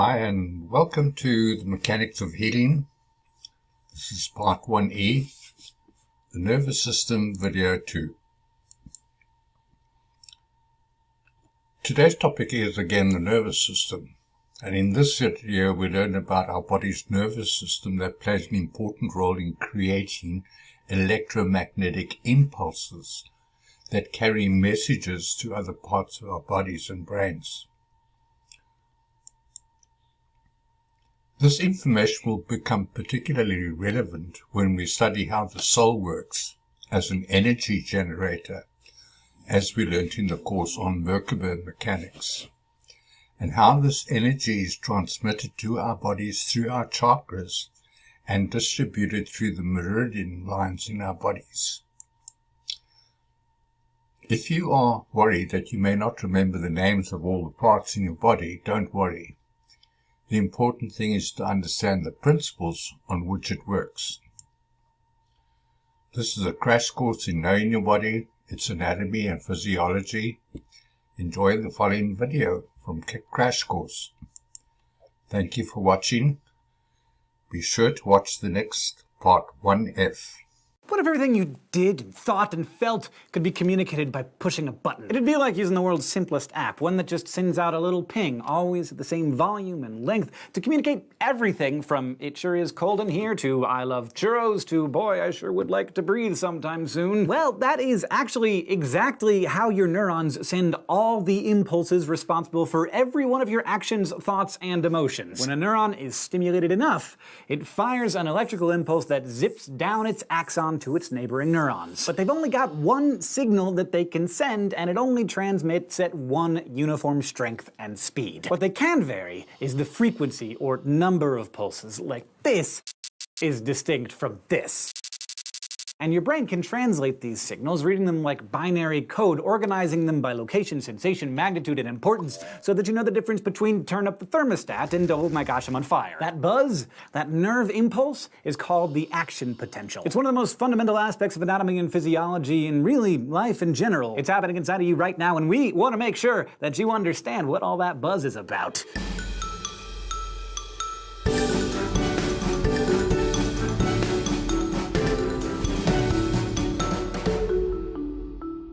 Hi and welcome to the Mechanics of Healing. This is part 1E, the nervous system video 2. Today's topic is again the nervous system, and in this video we learn about our body's nervous system that plays an important role in creating electromagnetic impulses that carry messages to other parts of our bodies and brains. This information will become particularly relevant when we study how the soul works as an energy generator, as we learnt in the course on Merkaba mechanics, and how this energy is transmitted to our bodies through our chakras and distributed through the meridian lines in our bodies. If you are worried that you may not remember the names of all the parts in your body, don't worry. The important thing is to understand the principles on which it works. This is a crash course in knowing your body, its anatomy and physiology. Enjoy the following video from Crash Course. Thank you for watching. Be sure to watch the next part 1F. What if everything you did, and thought, and felt could be communicated by pushing a button? It'd be like using the world's simplest app, one that just sends out a little ping, always at the same volume and length, to communicate everything from "it sure is cold in here" to "I love churros" to "boy, I sure would like to breathe sometime soon." Well, that is actually exactly how your neurons send all the impulses responsible for every one of your actions, thoughts, and emotions. When a neuron is stimulated enough, it fires an electrical impulse that zips down its axon to its neighboring neurons. But they've only got one signal that they can send, and it only transmits at one uniform strength and speed. What they can vary is the frequency or number of pulses, like this is distinct from this. And your brain can translate these signals, reading them like binary code, organizing them by location, sensation, magnitude, and importance, so that you know the difference between "turn up the thermostat" and "oh my gosh, I'm on fire." That buzz, that nerve impulse, is called the action potential. It's one of the most fundamental aspects of anatomy and physiology, and really life in general. It's happening inside of you right now, and we want to make sure that you understand what all that buzz is about.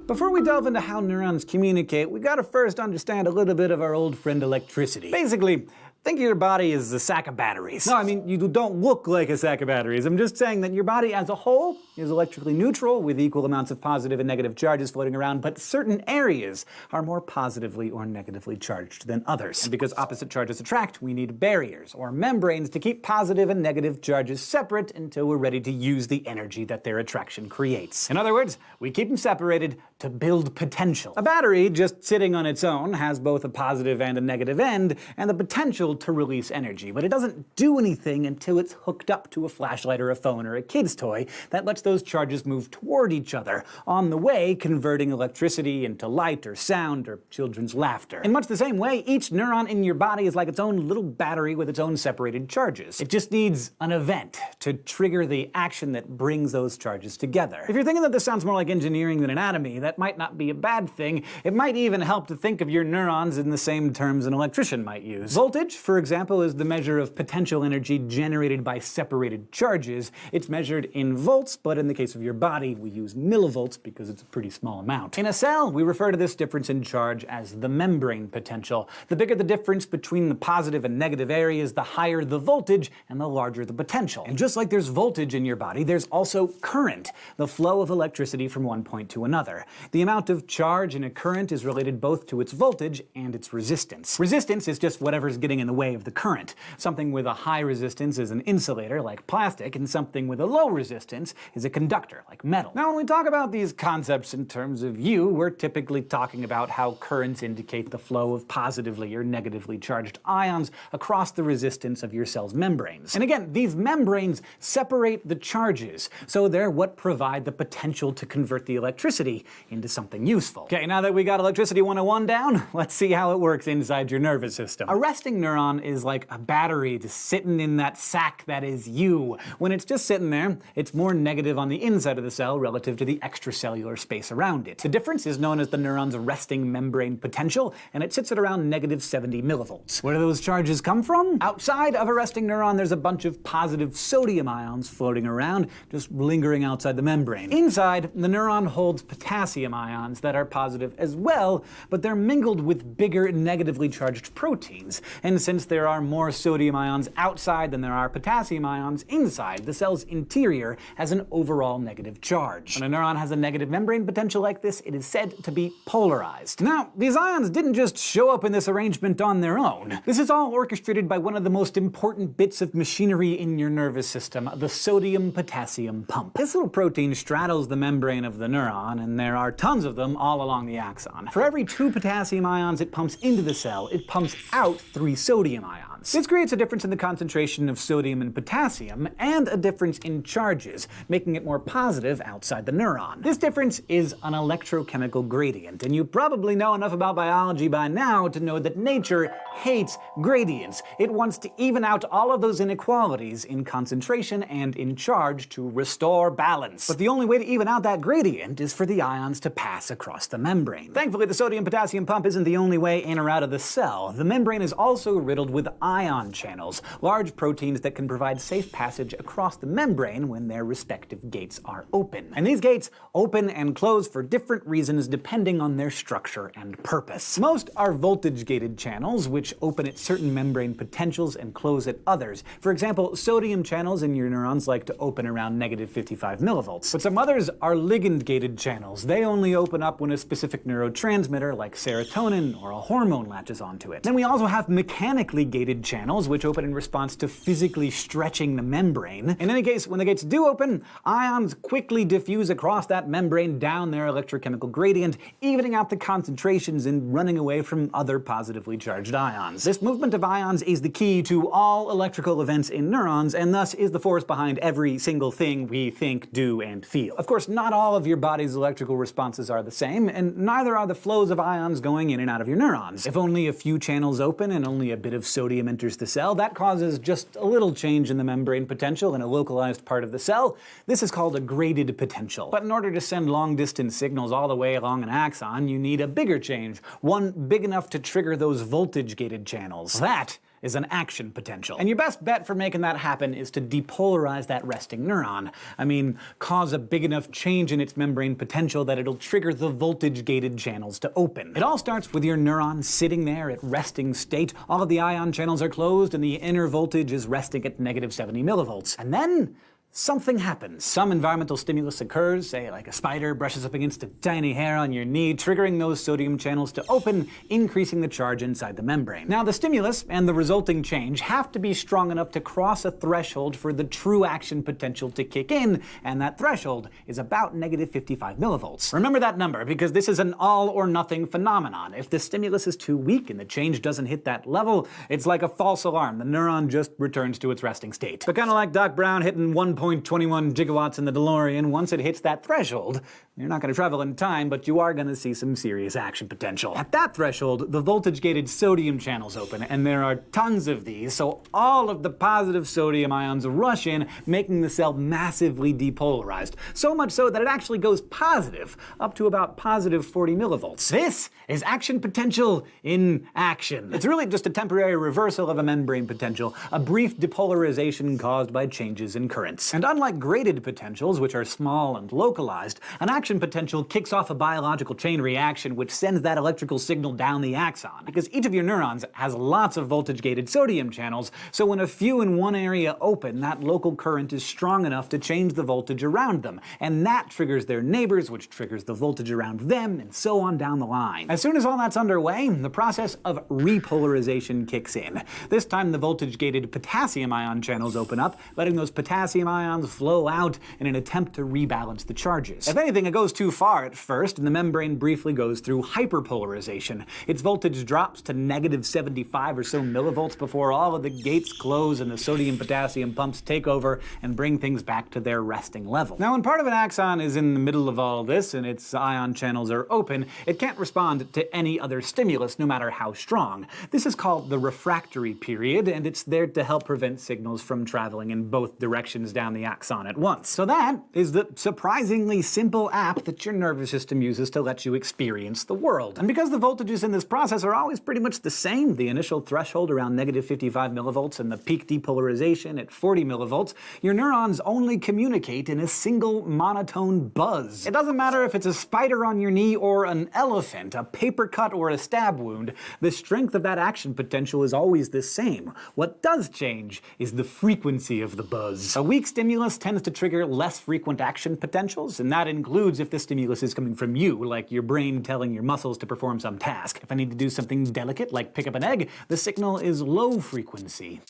Before we delve into how neurons communicate, we gotta first understand a little bit of our old friend electricity. Basically, think of your body as a sack of batteries. No, I mean, you don't look like a sack of batteries. I'm just saying that your body as a whole is electrically neutral with equal amounts of positive and negative charges floating around, but certain areas are more positively or negatively charged than others. And because opposite charges attract, we need barriers or membranes to keep positive and negative charges separate until we're ready to use the energy that their attraction creates. In other words, we keep them separated to build potential. A battery, just sitting on its own, has both a positive and a negative end, and the potential to release energy, but it doesn't do anything until it's hooked up to a flashlight or a phone or a kid's toy that lets those charges move toward each other, on the way converting electricity into light or sound or children's laughter. In much the same way, each neuron in your body is like its own little battery with its own separated charges. It just needs an event to trigger the action that brings those charges together. If you're thinking that this sounds more like engineering than anatomy, that might not be a bad thing. It might even help to think of your neurons in the same terms an electrician might use. Voltage, for example, is the measure of potential energy generated by separated charges. It's measured in volts, but in the case of your body, we use millivolts because it's a pretty small amount. In a cell, we refer to this difference in charge as the membrane potential. The bigger the difference between the positive and negative areas, the higher the voltage and the larger the potential. And just like there's voltage in your body, there's also current, the flow of electricity from one point to another. The amount of charge in a current is related both to its voltage and its resistance. Resistance is just whatever's getting in the way of the current. Something with a high resistance is an insulator, like plastic, and something with a low resistance is a conductor, like metal. Now, when we talk about these concepts in terms of you, we're typically talking about how currents indicate the flow of positively or negatively charged ions across the resistance of your cell's membranes. And again, these membranes separate the charges, so they're what provide the potential to convert the electricity into something useful. Okay, now that we got Electricity 101 down, let's see how it works inside your nervous system. A resting neuron neuron is like a battery just sitting in that sack that is you. When it's just sitting there, it's more negative on the inside of the cell relative to the extracellular space around it. The difference is known as the neuron's resting membrane potential, and it sits at around negative 70 millivolts. Where do those charges come from? Outside of a resting neuron, there's a bunch of positive sodium ions floating around, just lingering outside the membrane. Inside, the neuron holds potassium ions that are positive as well, but they're mingled with bigger negatively charged proteins. And since there are more sodium ions outside than there are potassium ions inside, the cell's interior has an overall negative charge. When a neuron has a negative membrane potential like this, it is said to be polarized. Now, these ions didn't just show up in this arrangement on their own. This is all orchestrated by one of the most important bits of machinery in your nervous system, the sodium-potassium pump. This little protein straddles the membrane of the neuron, and there are tons of them all along the axon. For every 2 potassium ions it pumps into the cell, it pumps out 3 sodium ions. This creates a difference in the concentration of sodium and potassium, and a difference in charges, making it more positive outside the neuron. This difference is an electrochemical gradient, and you probably know enough about biology by now to know that nature hates gradients. It wants to even out all of those inequalities in concentration and in charge to restore balance. But the only way to even out that gradient is for the ions to pass across the membrane. Thankfully, the sodium-potassium pump isn't the only way in or out of the cell. The membrane is also riddled with ion channels, large proteins that can provide safe passage across the membrane when their respective gates are open. And these gates open and close for different reasons depending on their structure and purpose. Most are voltage-gated channels, which open at certain membrane potentials and close at others. For example, sodium channels in your neurons like to open around negative 55 millivolts. But some others are ligand-gated channels. They only open up when a specific neurotransmitter like serotonin or a hormone latches onto it. Then we also have mechanically gated channels, which open in response to physically stretching the membrane. In any case, when the gates do open, ions quickly diffuse across that membrane down their electrochemical gradient, evening out the concentrations and running away from other positively charged ions. This movement of ions is the key to all electrical events in neurons, and thus is the force behind every single thing we think, do, and feel. Of course, not all of your body's electrical responses are the same, and neither are the flows of ions going in and out of your neurons. If only a few channels open and only a bit of sodium enters the cell, that causes just a little change in the membrane potential in a localized part of the cell. This is called a graded potential. But in order to send long-distance signals all the way along an axon, you need a bigger change, one big enough to trigger those voltage-gated channels. That is an action potential. And your best bet for making that happen is to depolarize that resting neuron. I mean, cause a big enough change in its membrane potential that it'll trigger the voltage-gated channels to open. It all starts with your neuron sitting there at resting state. All of the ion channels are closed and the inner voltage is resting at negative 70 millivolts. And then something happens. Some environmental stimulus occurs, say like a spider brushes up against a tiny hair on your knee, triggering those sodium channels to open, increasing the charge inside the membrane. Now, the stimulus and the resulting change have to be strong enough to cross a threshold for the true action potential to kick in, and that threshold is about negative 55 millivolts. Remember that number, because this is an all-or-nothing phenomenon. If the stimulus is too weak and the change doesn't hit that level, it's like a false alarm. The neuron just returns to its resting state. But kind of like Doc Brown hitting 1.21 gigawatts in the DeLorean, once it hits that threshold, you're not going to travel in time, but you are going to see some serious action potential. At that threshold, the voltage-gated sodium channels open, and there are tons of these, so all of the positive sodium ions rush in, making the cell massively depolarized. So much so that it actually goes positive, up to about positive 40 millivolts. This is action potential in action. It's really just a temporary reversal of a membrane potential, a brief depolarization caused by changes in currents. And unlike graded potentials, which are small and localized, an action potential kicks off a biological chain reaction which sends that electrical signal down the axon. Because each of your neurons has lots of voltage-gated sodium channels, so when a few in one area open, that local current is strong enough to change the voltage around them. And that triggers their neighbors, which triggers the voltage around them, and so on down the line. As soon as all that's underway, the process of repolarization kicks in. This time the voltage-gated potassium ion channels open up, letting those potassium ions flow out in an attempt to rebalance the charges. If anything, it goes too far at first, and the membrane briefly goes through hyperpolarization. Its voltage drops to negative 75 or so millivolts before all of the gates close and the sodium-potassium pumps take over and bring things back to their resting level. Now, when part of an axon is in the middle of all this and its ion channels are open, it can't respond to any other stimulus, no matter how strong. This is called the refractory period, and it's there to help prevent signals from traveling in both directions down the axon at once. So that is the surprisingly simple app that your nervous system uses to let you experience the world. And because the voltages in this process are always pretty much the same, the initial threshold around negative 55 millivolts and the peak depolarization at 40 millivolts, your neurons only communicate in a single monotone buzz. It doesn't matter if it's a spider on your knee or an elephant, a paper cut or a stab wound, the strength of that action potential is always the same. What does change is the frequency of the buzz. A weak stimulus tends to trigger less frequent action potentials, and that includes if the stimulus is coming from you, like your brain telling your muscles to perform some task. If I need to do something delicate, like pick up an egg, the signal is low frequency.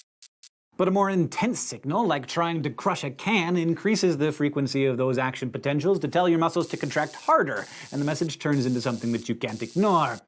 But a more intense signal, like trying to crush a can, increases the frequency of those action potentials to tell your muscles to contract harder, and the message turns into something that you can't ignore.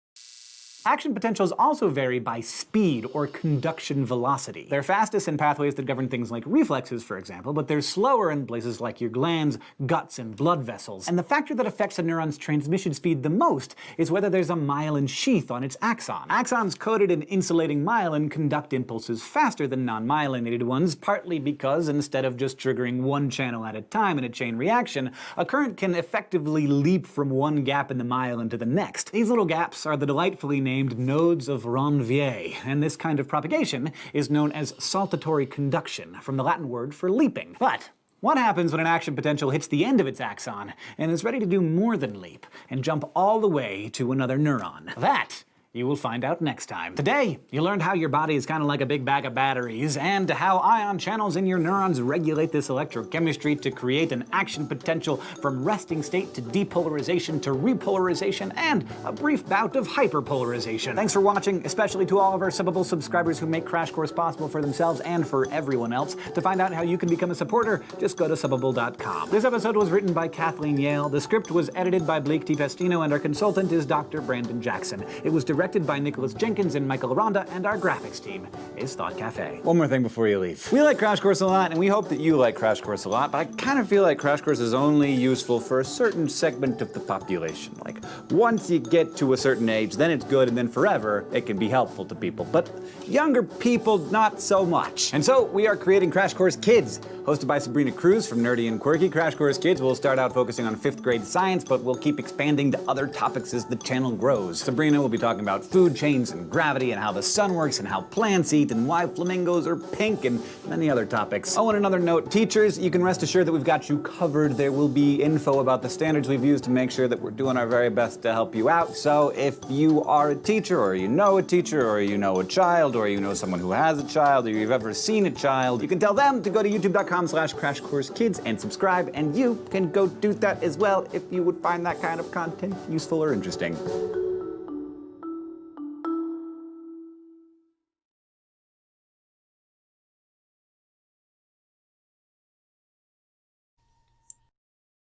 Action potentials also vary by speed or conduction velocity. They're fastest in pathways that govern things like reflexes, for example, but they're slower in places like your glands, guts, and blood vessels. And the factor that affects a neuron's transmission speed the most is whether there's a myelin sheath on its axon. Axons coated in insulating myelin conduct impulses faster than non-myelinated ones, partly because instead of just triggering one channel at a time in a chain reaction, a current can effectively leap from one gap in the myelin to the next. These little gaps are the delightfully named nodes of Ranvier, and this kind of propagation is known as saltatory conduction, from the Latin word for leaping. But what happens when an action potential hits the end of its axon and is ready to do more than leap and jump all the way to another neuron? That you will find out next time. Today, you learned how your body is kind of like a big bag of batteries, and how ion channels in your neurons regulate this electrochemistry to create an action potential from resting state to depolarization to repolarization and a brief bout of hyperpolarization. Thanks for watching, especially to all of our Subbable subscribers who make Crash Course possible for themselves and for everyone else. To find out how you can become a supporter, just go to Subbable.com. This episode was written by Kathleen Yale, the script was edited by Blake DiPestino, and our consultant is Dr. Brandon Jackson. It was directed by Nicholas Jenkins and Michael Aranda, and our graphics team is Thought Cafe. One more thing before you leave. We like Crash Course a lot, and we hope that you like Crash Course a lot, but I kind of feel like Crash Course is only useful for a certain segment of the population. Like, once you get to a certain age, then it's good, and then forever, it can be helpful to people. But younger people, not so much. And so, we are creating Crash Course Kids, hosted by Sabrina Cruz from Nerdy and Quirky. Crash Course Kids will start out focusing on 5th grade science, but we'll keep expanding to other topics as the channel grows. Sabrina will be talking about food chains and gravity and how the sun works and how plants eat and why flamingos are pink and many other topics. Oh, and another note, teachers, you can rest assured that we've got you covered. There will be info about the standards we've used to make sure that we're doing our very best to help you out. So if you are a teacher, or you know a teacher, or you know a child, or you know someone who has a child, or you've ever seen a child, you can tell them to go to youtube.com/crashcoursekids and subscribe, and you can go do that as well if you would find that kind of content useful or interesting.